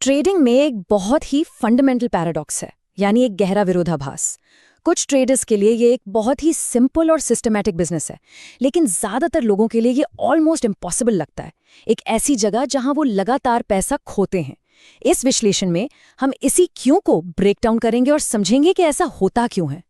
Trading में एक बहुत ही फंडामेंटल पैराडॉक्स है, यानी एक गहरा विरोधाभास। कुछ ट्रेडर्स के लिए ये एक बहुत ही सिंपल और सिस्टमैटिक बिजनेस है, लेकिन ज्यादातर लोगों के लिए ये ऑलमोस्ट इम्पॉसिबल लगता है। एक ऐसी जगह जहां वो लगातार पैसा खोते हैं। इस विश्लेषण में हम इसी क्यों को ब्रेक डाउन करेंगे और समझेंगे कि ऐसा होता क्यों है।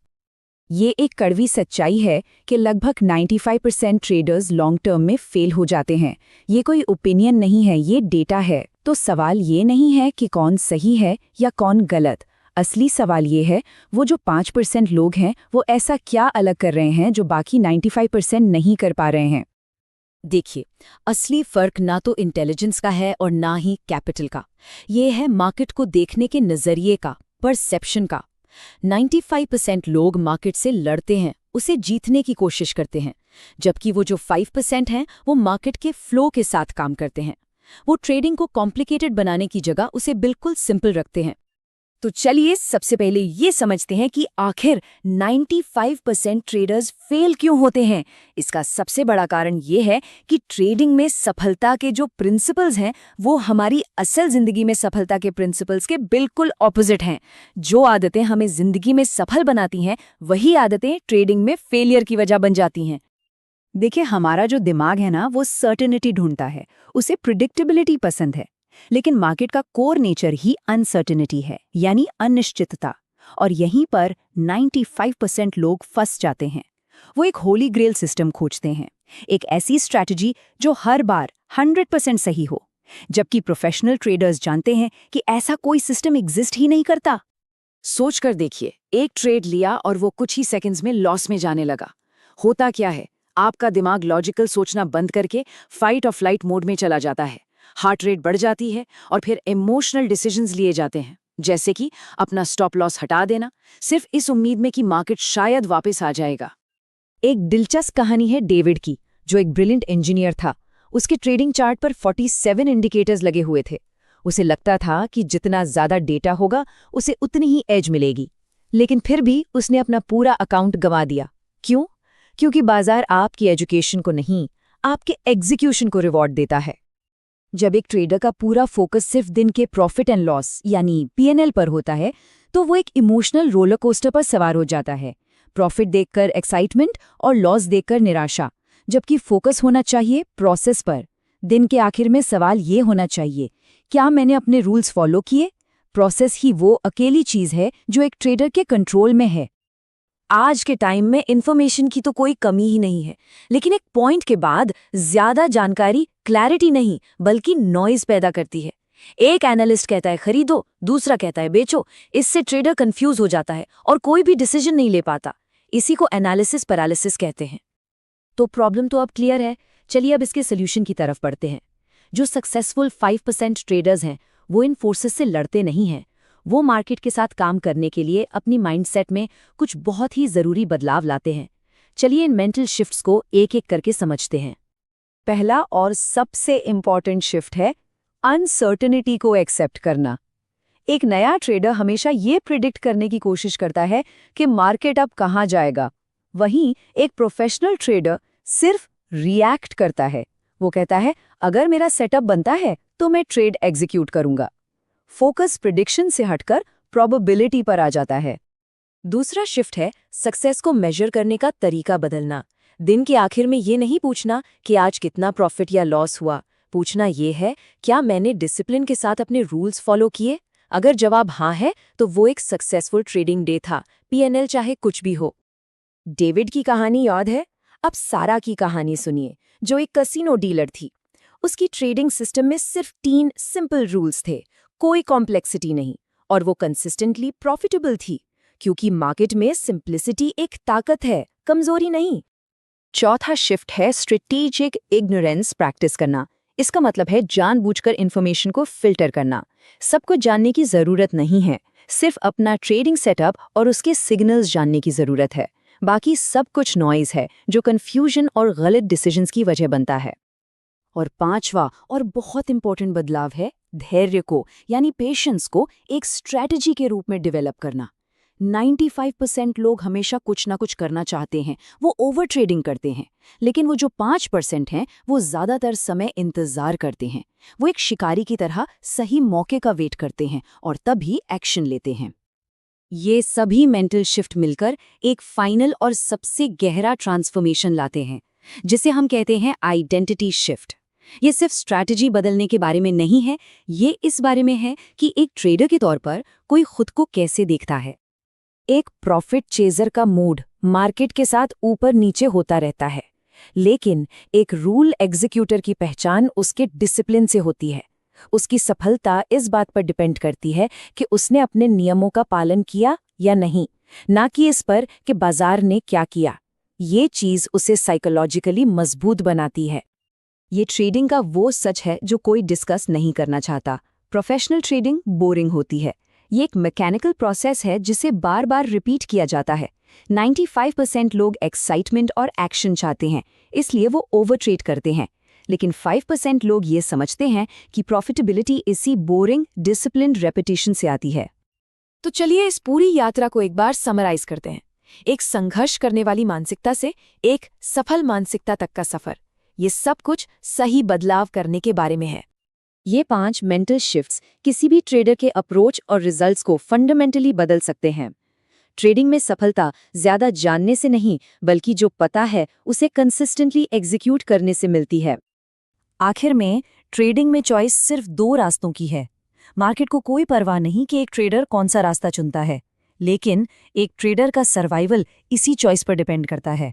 ये एक कड़वी सच्चाई है कि लगभग 95% ट्रेडर्स लॉन्ग टर्म में फेल हो जाते हैं। ये कोई ओपिनियन नहीं है, ये डेटा है। तो सवाल ये नहीं है कि कौन सही है या कौन गलत। असली सवाल ये है, वो जो 5% लोग हैं वो ऐसा क्या अलग कर रहे हैं जो बाकी 95% नहीं कर पा रहे हैं। देखिए, असली फर्क ना तो इंटेलिजेंस का है और ना ही कैपिटल का। ये है मार्केट को देखने के नजरिए का, परसेप्शन का। 95% लोग मार्केट से लड़ते हैं, उसे जीतने की कोशिश करते हैं, जबकि वो जो 5% हैं वो मार्केट के फ्लो के साथ काम करते हैं। वो ट्रेडिंग को कॉम्प्लिकेटेड बनाने की जगह उसे बिल्कुल सिंपल रखते हैं। तो चलिए सबसे पहले ये समझते हैं कि आखिर 95% ट्रेडर्स फेल क्यों होते हैं। इसका सबसे बड़ा कारण ये है कि ट्रेडिंग में सफलता के जो प्रिंसिपल्स हैं वो हमारी असल जिंदगी में सफलता के प्रिंसिपल्स के बिल्कुल ऑपोजिट हैं। जो आदतें हमें जिंदगी में सफल बनाती हैं वही आदतें ट्रेडिंग में फेलियर की वजह बन जाती हैं। देखिए, हमारा जो दिमाग है ना वो सर्टेनिटी ढूंढता है, उसे प्रिडिक्टेबिलिटी पसंद है। लेकिन मार्केट का कोर नेचर ही अनसर्टेनिटी है, यानी अनिश्चितता। और यहीं पर 95% लोग फंस जाते हैं। वो एक होली ग्रेल सिस्टम खोजते हैं, एक ऐसी स्ट्रैटेजी जो हर बार 100% सही हो, जबकि प्रोफेशनल ट्रेडर्स जानते हैं कि ऐसा कोई सिस्टम एग्जिस्ट ही नहीं करता। सोच कर देखिए, एक ट्रेड लिया और वो कुछ ही सेकंड्स में लॉस में जाने लगा। होता क्या है, आपका दिमाग लॉजिकल सोचना बंद करके फाइट और फ्लाइट मोड में चला जाता है। हार्ट रेट बढ़ जाती है और फिर इमोशनल डिसीजंस लिए जाते हैं, जैसे कि अपना स्टॉप लॉस हटा देना, सिर्फ इस उम्मीद में कि मार्केट शायद वापस आ जाएगा। एक दिलचस्प कहानी है डेविड की, जो एक ब्रिलियंट इंजीनियर था। उसके ट्रेडिंग चार्ट पर 47 इंडिकेटर्स लगे हुए थे। उसे लगता था कि जितना ज्यादा डेटा होगा उसे उतनी ही एज मिलेगी, लेकिन फिर भी उसने अपना पूरा अकाउंट गंवा दिया। क्यों? क्योंकि बाजार आपकी एजुकेशन को नहीं, आपके एग्जीक्यूशन को रिवॉर्ड देता है। जब एक ट्रेडर का पूरा फोकस सिर्फ दिन के प्रॉफिट एंड लॉस यानी पीएनएल पर होता है, तो वो एक इमोशनल रोलर कोस्टर पर सवार हो जाता है। प्रॉफिट देखकर एक्साइटमेंट और लॉस देखकर निराशा, जबकि फोकस होना चाहिए प्रोसेस पर। दिन के आखिर में सवाल ये होना चाहिए, क्या मैंने अपने रूल्स फॉलो किए? प्रोसेस ही वो अकेली चीज है जो एक ट्रेडर के कंट्रोल में है। आज के टाइम में इंफॉर्मेशन की तो कोई कमी ही नहीं है, लेकिन एक पॉइंट के बाद ज्यादा जानकारी क्लैरिटी नहीं बल्कि नॉइज पैदा करती है। एक एनालिस्ट कहता है खरीदो, दूसरा कहता है बेचो। इससे ट्रेडर कंफ्यूज हो जाता है और कोई भी डिसीजन नहीं ले पाता। इसी को एनालिसिस पैरालिसिस कहते हैं। तो प्रॉब्लम तो अब क्लियर है। चलिए अब इसके सोल्यूशन की तरफ बढ़ते हैं। जो सक्सेसफुल 5% ट्रेडर्स हैं वो इन फोर्सेस से लड़ते नहीं हैं। वो मार्केट के साथ काम करने के लिए अपनी माइंडसेट में कुछ बहुत ही जरूरी बदलाव लाते हैं। चलिए इन मेंटल शिफ्ट्स को एक एक करके समझते हैं। पहला और सबसे इम्पॉर्टेंट शिफ्ट है अनसर्टेनिटी को एक्सेप्ट करना। एक नया ट्रेडर हमेशा ये प्रिडिक्ट करने की कोशिश करता है कि मार्केट अब कहाँ जाएगा। वहीं एक प्रोफेशनल ट्रेडर सिर्फ रिएक्ट करता है। वो कहता है, अगर मेरा सेटअप बनता है तो मैं ट्रेड एग्जीक्यूट करूंगा। फोकस प्रिडिक्शन से हटकर प्रोबेबिलिटी पर आ जाता है। दूसरा शिफ्ट है सक्सेस को मेजर करने का तरीका बदलना। दिन के आखिर में ये नहीं पूछना कि आज कितना प्रॉफिट या लॉस हुआ। पूछना ये है, क्या मैंने डिसिप्लिन के साथ अपने रूल्स फॉलो किए? अगर जवाब हाँ है तो वो एक सक्सेसफुल ट्रेडिंग डे था, पीएनएल चाहे कुछ भी हो। डेविड की कहानी याद है? अब सारा की कहानी सुनिए, जो एक कैसीनो डीलर थी। उसकी ट्रेडिंग सिस्टम में सिर्फ 3 सिंपल रूल्स थे, कोई कॉम्प्लेक्सिटी नहीं, और वो कंसिस्टेंटली प्रॉफिटेबल थी, क्योंकि मार्केट में सिंप्लिसिटी एक ताकत है, कमजोरी नहीं। चौथा शिफ्ट है स्ट्रेटेजिक इग्नोरेंस प्रैक्टिस करना। इसका मतलब है जानबूझकर इन्फॉर्मेशन को फिल्टर करना। सब कुछ जानने की जरूरत नहीं है, सिर्फ अपना ट्रेडिंग सेटअप और उसके सिग्नल्स जानने की जरूरत है। बाकी सब कुछ नॉइज है जो कंफ्यूजन और गलत डिसीजंस की वजह बनता है। और पांचवा और बहुत इंपॉर्टेंट बदलाव है धैर्य को, यानी पेशेंस को एक स्ट्रैटेजी के रूप में डेवलप करना। 95% लोग हमेशा कुछ ना कुछ करना चाहते हैं, वो ओवर ट्रेडिंग करते हैं। लेकिन वो जो 5% हैं, वो ज़्यादातर समय इंतज़ार करते हैं। वो एक शिकारी की तरह सही मौके का वेट करते हैं और तभी एक्शन लेते हैं। ये सभी मेंटल शिफ्ट मिलकर एक फाइनल और सबसे गहरा ट्रांसफॉर्मेशन लाते हैं, जिसे हम कहते हैं आइडेंटिटी शिफ्ट। ये सिर्फ स्ट्रैटेजी बदलने के बारे में नहीं है, ये इस बारे में है कि एक ट्रेडर के तौर पर कोई खुद को कैसे देखता है। एक प्रॉफिट चेजर का मूड मार्केट के साथ ऊपर नीचे होता रहता है, लेकिन एक रूल एग्जीक्यूटर की पहचान उसके डिसिप्लिन से होती है। उसकी सफलता इस बात पर डिपेंड करती है कि उसने अपने नियमों का पालन किया या नहीं, ना कि इस पर कि बाजार ने क्या किया। ये चीज उसे साइकोलॉजिकली मजबूत बनाती है। ये ट्रेडिंग का वो सच है जो कोई डिस्कस नहीं करना चाहता। प्रोफेशनल ट्रेडिंग बोरिंग होती है। ये एक मैकेनिकल प्रोसेस है जिसे बार बार रिपीट किया जाता है। 95% लोग एक्साइटमेंट और एक्शन चाहते हैं, इसलिए वो ओवर ट्रेड करते हैं। लेकिन 5% लोग ये समझते हैं कि प्रॉफिटेबिलिटी इसी बोरिंग डिसिप्लिन्ड रेपिटेशन से आती है। तो चलिए इस पूरी यात्रा को एक बार समराइज करते हैं। एक संघर्ष करने वाली मानसिकता से एक सफल मानसिकता तक का सफर, ये सब कुछ सही बदलाव करने के बारे में है। ये 5 मेंटल शिफ्ट्स किसी भी ट्रेडर के अप्रोच और रिजल्ट्स को फंडामेंटली बदल सकते हैं। ट्रेडिंग में सफलता ज्यादा जानने से नहीं, बल्कि जो पता है उसे कंसिस्टेंटली एग्जीक्यूट करने से मिलती है। आखिर में ट्रेडिंग में चॉइस सिर्फ 2 रास्तों की है। मार्केट को कोई परवाह नहीं कि एक ट्रेडर कौन सा रास्ता चुनता है, लेकिन एक ट्रेडर का सर्वाइवल इसी चॉइस पर डिपेंड करता है।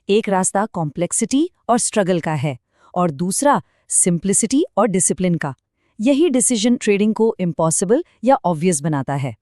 एक रास्ता कॉम्प्लेक्सिटी और स्ट्रगल का है और दूसरा सिंप्लिसिटी और डिसिप्लिन का। यही डिसीजन ट्रेडिंग को इम्पॉसिबल या ऑब्वियस बनाता है।